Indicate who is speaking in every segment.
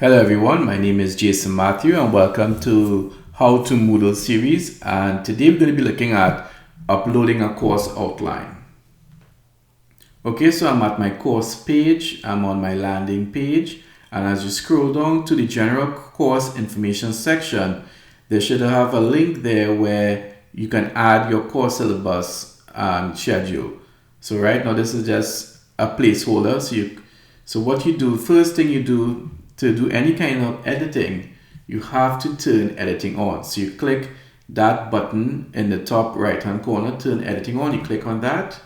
Speaker 1: Hello everyone, my name is Jason Matthew and welcome to How to Moodle series, and today we're going to be looking at uploading a course outline. Okay, so I'm at my course page, I'm on my landing page, and as you scroll down to the general course information section, they should have a link there where you can add your course syllabus and schedule. So right now this is just a placeholder. So what you do, first thing you do to do any kind of editing, you have to turn editing on. So you click that button in the top right hand corner, turn editing on, you click on that,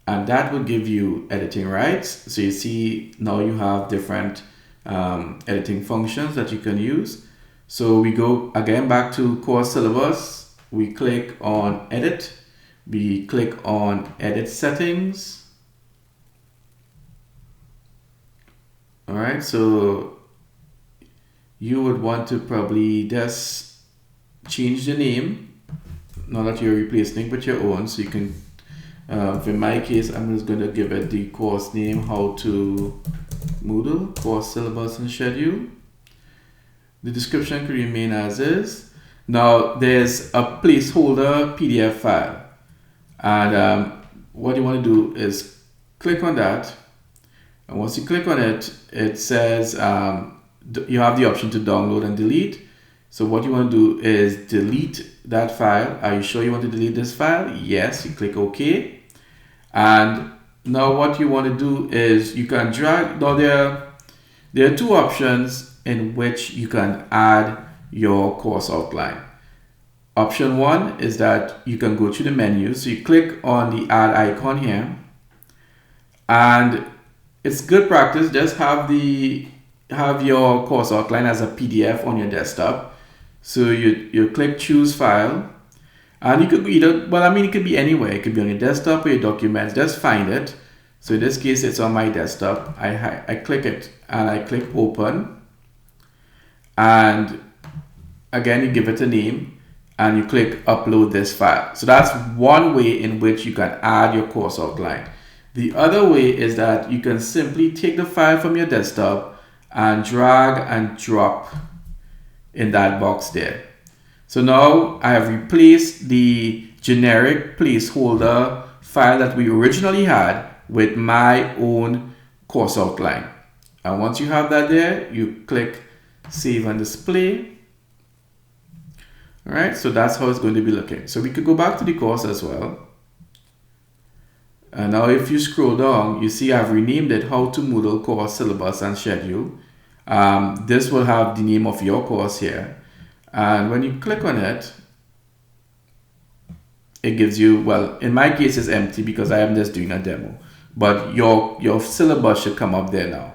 Speaker 1: and that will give you editing rights. So you see now you have different editing functions that you can use. So we go again back to course syllabus, we click on edit, we click on edit settings. All right, so you would want to probably just change the name, now that you're replacing it with your own. So you can, in my case, I'm just going to give it the course name, How to Moodle, course syllabus and schedule. The description can remain as is. Now there's a placeholder PDF file, and what you want to do is click on that. And once you click on it, it says you have the option to download and delete. So what you want to do is delete that file. Are you sure you want to delete this file? Yes, you click OK. And now what you want to do is you can drag. Now there are two options in which you can add your course outline. Option one is that you can go to the menu. So you click on the add icon here, and it's good practice, just have your course outline as a PDF on your desktop. So you click choose file, and you could either, it could be anywhere. It could be on your desktop or your documents. Just find it. So in this case, it's on my desktop. I click it and I click open, and again you give it a name and you click upload this file. So that's one way in which you can add your course outline. The other way is that you can simply take the file from your desktop and drag and drop in that box there. So now I have replaced the generic placeholder file that we originally had with my own course outline. And once you have that there, you click save and display. All right, so that's how it's going to be looking. So we could go back to the course as well. And now if you scroll down, you see I've renamed it How to Moodle course syllabus and schedule. This will have the name of your course here. And when you click on it, it gives you, well, in my case it's empty because I am just doing a demo. But your syllabus should come up there now.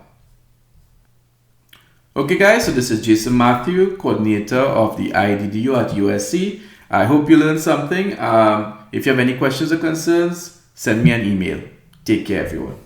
Speaker 1: Okay guys, so this is Jason Matthew, coordinator of the IDDU at USC. I hope you learned something. If you have any questions or concerns, send me an email. Take care, everyone.